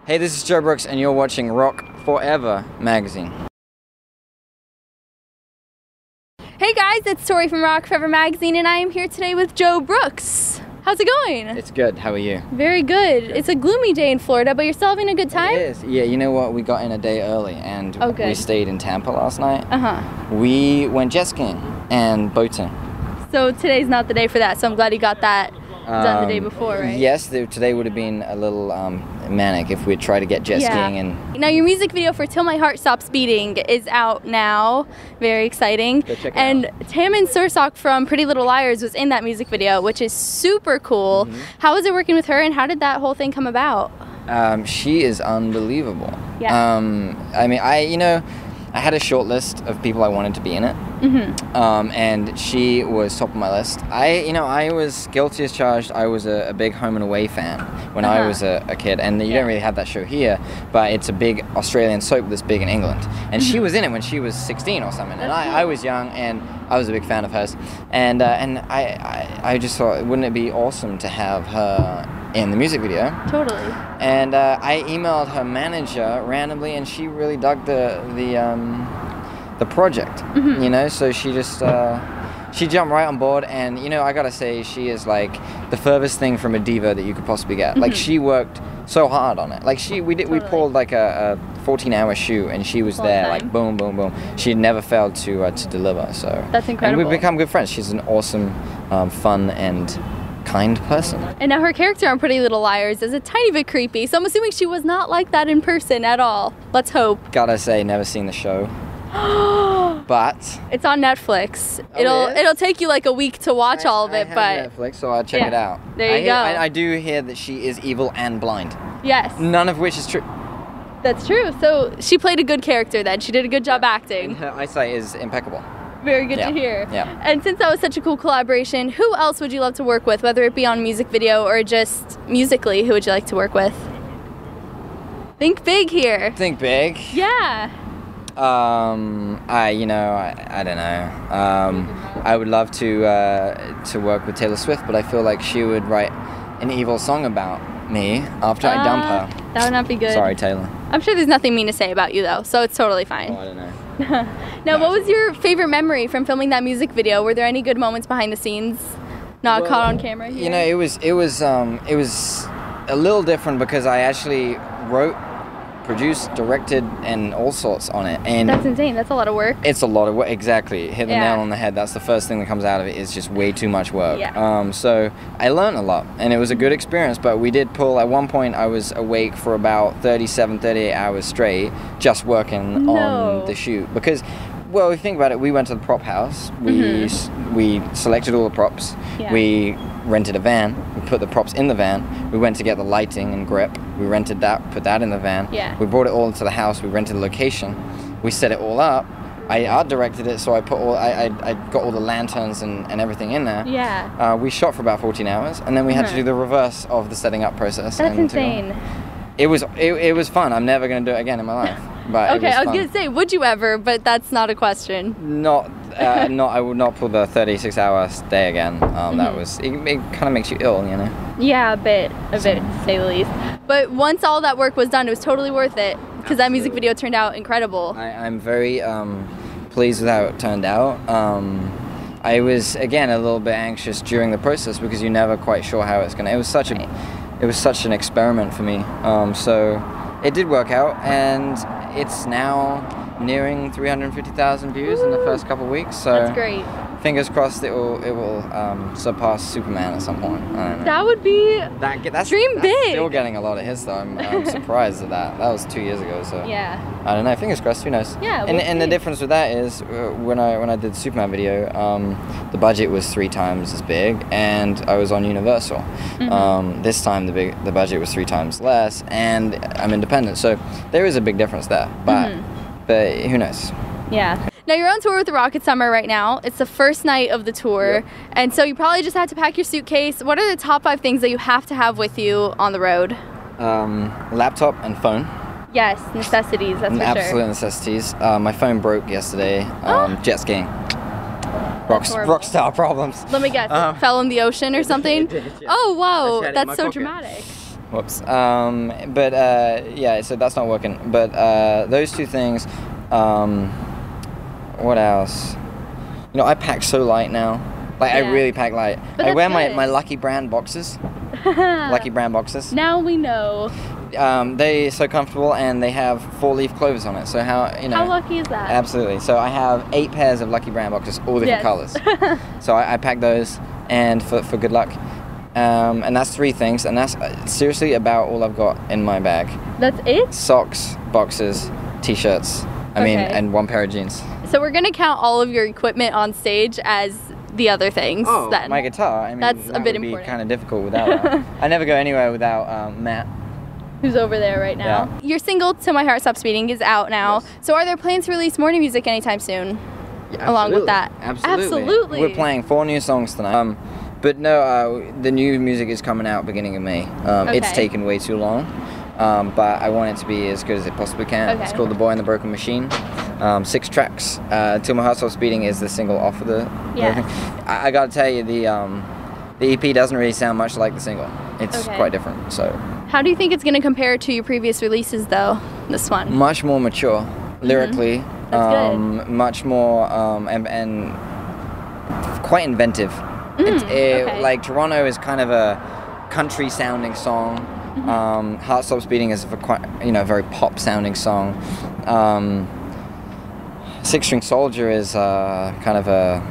Hey, this is Joe Brooks, and you're watching Rock Forever magazine. Hey guys, it's Tori from Rock Forever magazine, and I am here today with Joe Brooks. How's it going? It's good. How are you? Very good. It's a gloomy day in Florida, but you're still having a good time? It is. Yeah, you know what? We got in a day early, and we stayed in Tampa last night. We went jet skiing and boating. So today's not the day for that, so I'm glad you got that done the day before, right? Yes, today would have been a little manic if we'd tried to get jet skiing. And now your music video for Till My Heart Stops Beating is out now. Very exciting. Go check it and out. Tammin Sursok from Pretty Little Liars was in that music video, which is super cool. How was it working with her, and how did that whole thing come about? She is unbelievable. Yeah. I mean, I had a short list of people I wanted to be in it, and she was top of my list. I was guilty as charged. I was a big Home and Away fan when I was a kid, and you don't really have that show here, but it's a big Australian soap that's big in England. And she was in it when she was 16 or something, and I was young, and I was a big fan of hers. And I just thought, wouldn't it be awesome to have her in the music video? Totally. And I emailed her manager randomly, and she really dug the project. You know, so she just she jumped right on board, and I gotta say, she is like the furthest thing from a diva that you could possibly get. Like, she worked so hard on it. Like, we pulled like a 14-hour shoot, and she was there like boom, boom, boom. She never failed to deliver. So that's incredible. And we've become good friends. She's an awesome, fun, and kind person. And now her character on Pretty Little Liars is a tiny bit creepy, so I'm assuming she was not like that in person at all. Let's hope. Gotta say, never seen the show. But it's on Netflix. It'll take you like a week to watch all of it, I but have Netflix, so I'll check it out. There you go. I do hear that she is evil and blind. Yes. None of which is true. That's true. So she played a good character then. She did a good job acting. And her eyesight is impeccable. Very good to hear. Yeah. And since that was such a cool collaboration, who else would you love to work with, whether it be on music video or just musically? Who would you like to work with? Think big here. Think big? Yeah. I don't know. I would love to work with Taylor Swift, but I feel like she would write an evil song about me after I dump her. That would not be good. Sorry, Taylor. I'm sure there's nothing mean to say about you though, so it's totally fine. Oh, I don't know. Now, what was your favorite memory from filming that music video? Were there any good moments behind the scenes, not caught on camera here? You know, it was a little different because I actually wrote, produced, directed, and all sorts on it. And that's insane. That's a lot of work. It's a lot of work. Exactly. Hit the nail on the head. That's the first thing that comes out of it, is just way too much work. Yeah. So I learned a lot, and it was a good experience, but we did pull, at one point I was awake for about 38 hours straight just working on the shoot. Because, well, if you think about it, we went to the prop house, we selected all the props, we rented a van, we put the props in the van, we went to get the lighting and grip, we rented that, put that in the van, we brought it all into the house, we rented the location, we set it all up, I art directed it, so I put I got all the lanterns and everything in there. Yeah. We shot for about 14 hours, and then we had to do the reverse of the setting up process. That's insane. It was fun. I'm never going to do it again in my life. But okay, I was going to say, would you ever? But that's not a question. I would not pull the 36-hour stay again. That was, it kind of makes you ill, you know? Yeah, a bit, to say the least. But once all that work was done, it was totally worth it, because that music video turned out incredible. I'm very pleased with how it turned out. I was, again, a little bit anxious during the process because you're never quite sure how it's going to... It was such an experiment for me. So it did work out, and it's now nearing 350,000 views in the first couple of weeks. So that's great. Fingers crossed it will surpass Superman at some point. I don't know. That would be that's dream big. Still getting a lot of hits though. I'm surprised at that. That was 2 years ago. So yeah. I don't know. Fingers crossed. Who knows? Yeah. And the difference with that is when I did the Superman video, the budget was 3 times as big, and I was on Universal. This time the budget was 3 times less, and I'm independent. So there is a big difference there. But who knows? Yeah. Now you're on tour with the Rocket Summer right now. It's the first night of the tour, and so you probably just had to pack your suitcase. What are the top 5 things that you have to have with you on the road? Laptop and phone. Yes, necessities, that's for sure. Absolute necessities. My phone broke yesterday, jet skiing. Rockstar problems. Let me guess, it fell in the ocean or something? It did, yeah. Oh wow, that's so dramatic. Whoops. But yeah, so that's not working. But those two things. What else? You know, I pack so light now. Like, I really pack light. But I wear good. my Lucky Brand boxes. Lucky Brand boxes. Now we know. They're so comfortable, and they have 4-leaf clovers on it. So how lucky is that? Absolutely. So I have 8 pairs of Lucky Brand boxes, all different colors. So I pack those, and for good luck. And that's 3 things, and that's seriously about all I've got in my bag. That's it? Socks, boxes, t-shirts. I mean, and 1 pair of jeans. So we're gonna count all of your equipment on stage as the other things. Oh, then. my guitar. I mean, that's a bit would important. Be kind of difficult without that. I never go anywhere without Matt. Who's over there right now. Yeah. Your single, Till My Heart Stops Beating, is out now. Yes. So are there plans to release more new music anytime soon? Yeah, along with that? Absolutely. We're playing 4 new songs tonight. But no, the new music is coming out beginning of May. It's taken way too long. But I want it to be as good as it possibly can. It's called The Boy and the Broken Machine. 6 tracks. Till My Heart Stops Beating is the single off of the thing. I gotta tell you, the EP doesn't really sound much like the single. It's quite different. So. How do you think it's gonna compare to your previous releases, though? This one. Much more mature, lyrically. That's good. Much more and quite inventive. Like Toronto is kind of a country sounding song. Heart Stops Beating is a quite, very pop sounding song. 6 String Soldier is kind of a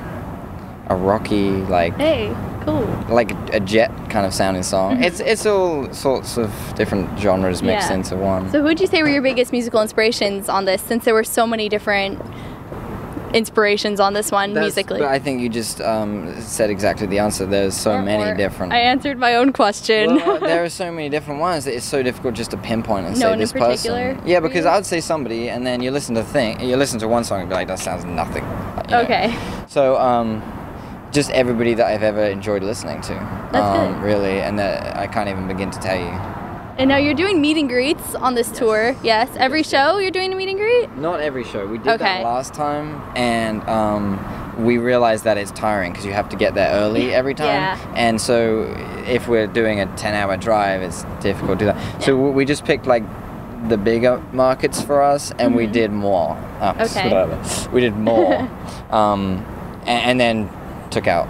rocky, like, hey, cool, like a Jet kind of sounding song. It's all sorts of different genres mixed into one. So who would you say were your biggest musical inspirations on this, since there were so many different inspirations on this one musically? But I think you just said exactly the answer. There's so many different. I answered my own question. Well, there are so many different ones that it's so difficult just to pinpoint and say this particular person. Yeah, because I'd say somebody, and then you listen to one song and be like, that sounds nothing. Okay. So just everybody that I've ever enjoyed listening to. That's good. Really, and that I can't even begin to tell you. And now you're doing meet and greets on this tour. Yes. Every show you're doing a meet and greet? Not every show. We did that last time, and we realized that it's tiring because you have to get there early every time. And so if we're doing a 10-hour drive, it's difficult to do that. So we just picked like the bigger markets for us, and we did more. We did more. And then took out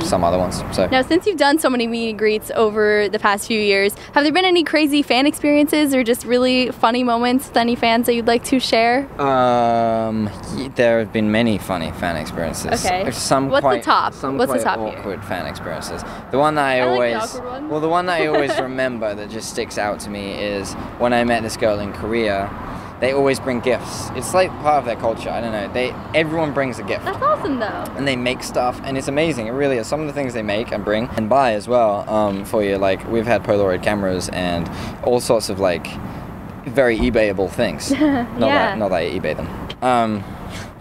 some other ones. So now, since you've done so many meet and greets over the past few years, have there been any crazy fan experiences or just really funny moments with any fans that you'd like to share? There have been many funny fan experiences. What's the top? Some What's quite the top awkward fan experiences. The one that I always, like the awkward ones. well, the one that I always remember that just sticks out to me is when I met this girl in Korea. They always bring gifts. It's like part of their culture. I don't know. Everyone brings a gift. That's awesome, though. And they make stuff, and it's amazing. It really is. Some of the things they make and bring and buy as well for you. Like, we've had Polaroid cameras and all sorts of like very eBayable things. Not that I eBay them.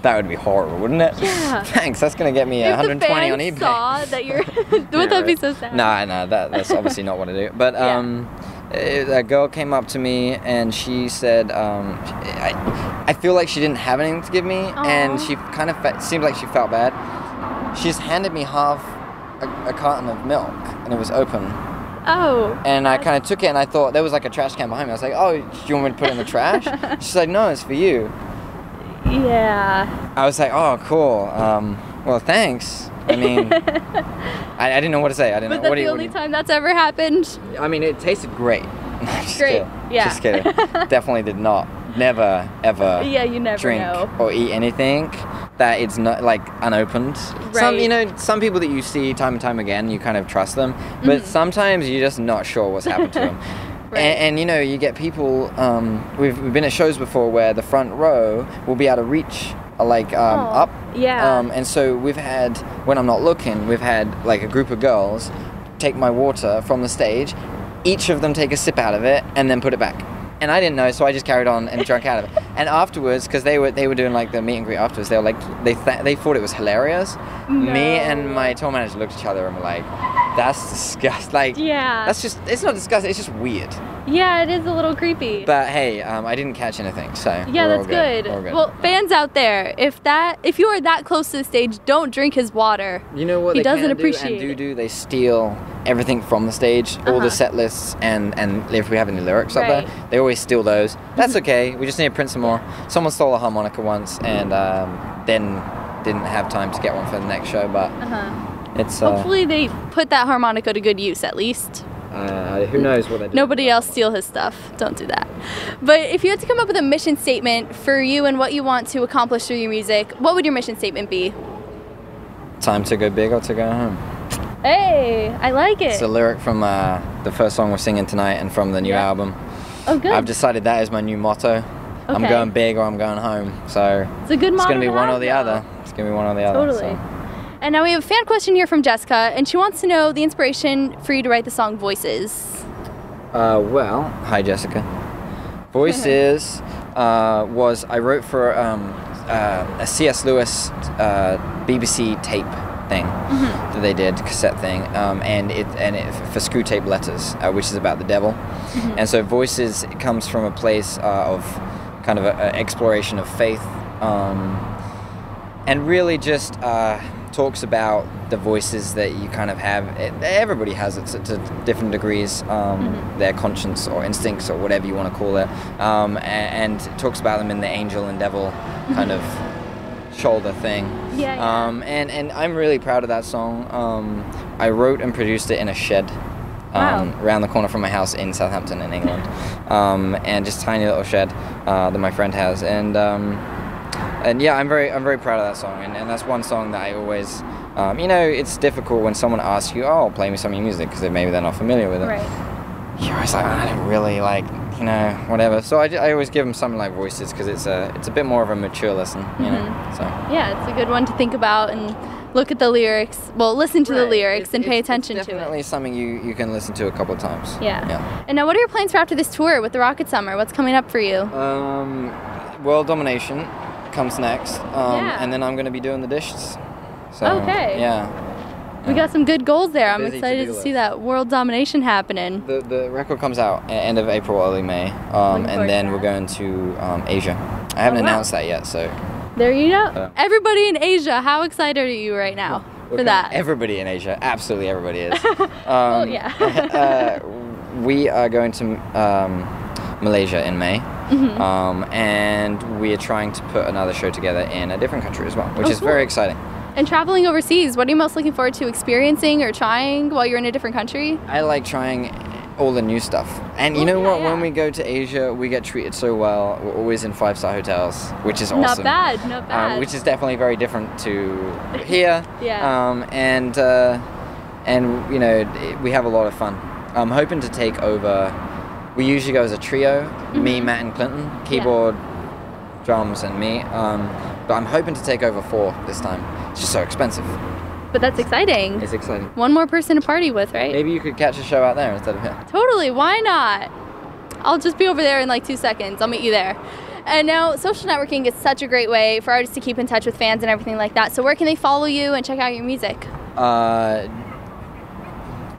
That would be horrible, wouldn't it? Yeah. Thanks. That's gonna get me 120 on eBay. If the fans saw that you're, would that be so sad? No, that's obviously not what I do. But a girl came up to me and she said, I feel like she didn't have anything to give me, and she kind of seemed like she felt bad. She just handed me half a carton of milk, and it was open. Oh. And I kind of took it, and I thought there was like a trash can behind me. I was like, oh, do you want me to put it in the trash? She's like, no, it's for you. Yeah. I was like, oh, cool. Well, thanks. I mean, I didn't know what to say. I didn't know. Was that the only time that's ever happened? I mean, it tasted great. Just great. Kidding. Just kidding. Definitely did not. Never, ever you never drink or eat anything that it's not like unopened. Right. Some people that you see time and time again, you kind of trust them, but sometimes you're just not sure what's happened to them. Right. And you get people, we've been at shows before where the front row will be able to reach up. Yeah. And so we've had, when I'm not looking, we've had like a group of girls take my water from the stage, each of them take a sip out of it and then put it back. And I didn't know, so I just carried on and drank out of it. And afterwards, because they were doing like the meet and greet afterwards, they were like, they thought it was hilarious. No. Me and my tour manager looked at each other and were like, that's disgusting. Like, that's just, it's not disgusting, it's just weird. Yeah, it is a little creepy. But hey, I didn't catch anything, so yeah, that's good. Well, fans out there, if you are that close to the stage, don't drink his water. You know what he they doesn't can appreciate do? They steal everything from the stage, all the set lists, and if we have any lyrics up there, they always steal those. That's okay. We just need to print some more. Someone stole a harmonica once, and then didn't have time to get one for the next show, but it's hopefully they put that harmonica to good use at least. Who knows what they do. Nobody else steal his stuff. Don't do that. But if you had to come up with a mission statement for you and what you want to accomplish through your music, what would your mission statement be? Time to go big or to go home. Hey, I like it. It's a lyric from the first song we're singing tonight and from the new album. Oh, good. I've decided that is my new motto. I'm going big or I'm going home. So it's a good motto. It's going to be one or the other. It's going to be one or the other. Totally. So. And now we have a fan question here from Jessica, and she wants to know the inspiration for you to write the song Voices. Well, hi Jessica. Voices was I wrote for a C.S. Lewis BBC tape thing that they did, cassette thing, and it for Screw Tape Letters, which is about the devil. And so Voices comes from a place of kind of an exploration of faith, and really just talks about the voices that you kind of have. Everybody has it to different degrees, their conscience or instincts or whatever you want to call it, and talks about them in the angel and devil kind of shoulder thing. And I'm really proud of that song. I wrote and produced it in a shed around the corner from my house in Southampton in England, and just a tiny little shed that my friend has, and yeah, I'm very proud of that song, and that's one song that I always, it's difficult when someone asks you, oh, play me some of your music, because maybe they're not familiar with it. You're always like, I don't really like, whatever. So I always give them something like Voices, because it's a bit more of a mature listen, So yeah, it's a good one to think about and look at the lyrics. Well, listen to the lyrics and pay attention to it. It's definitely something you can listen to a couple of times. Yeah. And now, what are your plans for after this tour with the Rocket Summer? What's coming up for you? World Domination comes next, and then I'm going to be doing the dishes. So, we got some good goals there. I'm excited to see that world domination happening. The record comes out end of April, early May, and then we're going to Asia. I haven't announced that yet, so there you go. Everybody in Asia, how excited are you right now for that? Everybody in Asia, absolutely everybody is. We are going to Malaysia in May. And we are trying to put another show together in a different country as well, which is very exciting. And traveling overseas, what are you most looking forward to experiencing or trying while you're in a different country? I like trying all the new stuff. And you know what? When we go to Asia, we get treated so well. We're always in 5-star hotels, which is awesome. Not bad. Which is definitely very different to here. And we have a lot of fun. I'm hoping to take over. We usually go as a trio, me, Matt, and Clinton, keyboard, drums, and me. But I'm hoping to take over 4 this time. It's just so expensive. But that's exciting. It's exciting. One more person to party with, right? Maybe you could catch a show out there instead of here. Totally, why not? I'll just be over there in like 2 seconds. I'll meet you there. And now, social networking is such a great way for artists to keep in touch with fans and everything like that. So where can they follow you and check out your music?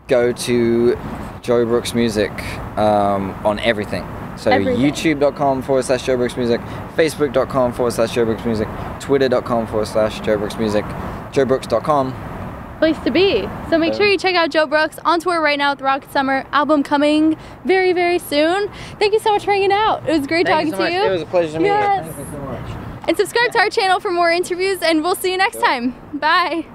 Go to Joe Brooks Music on everything. So youtube.com/Joe Brooks Music, facebook.com/Joe Brooks Music, twitter.com/Joe Brooks Music, joebrooks.com. Place to be. So make sure you check out Joe Brooks on tour right now with the Rocket Summer album coming very, very soon. Thank you so much for hanging out. It was great talking to you. It was a pleasure to meet you. Thank you so much. And subscribe to our channel for more interviews, and we'll see you next time. Bye.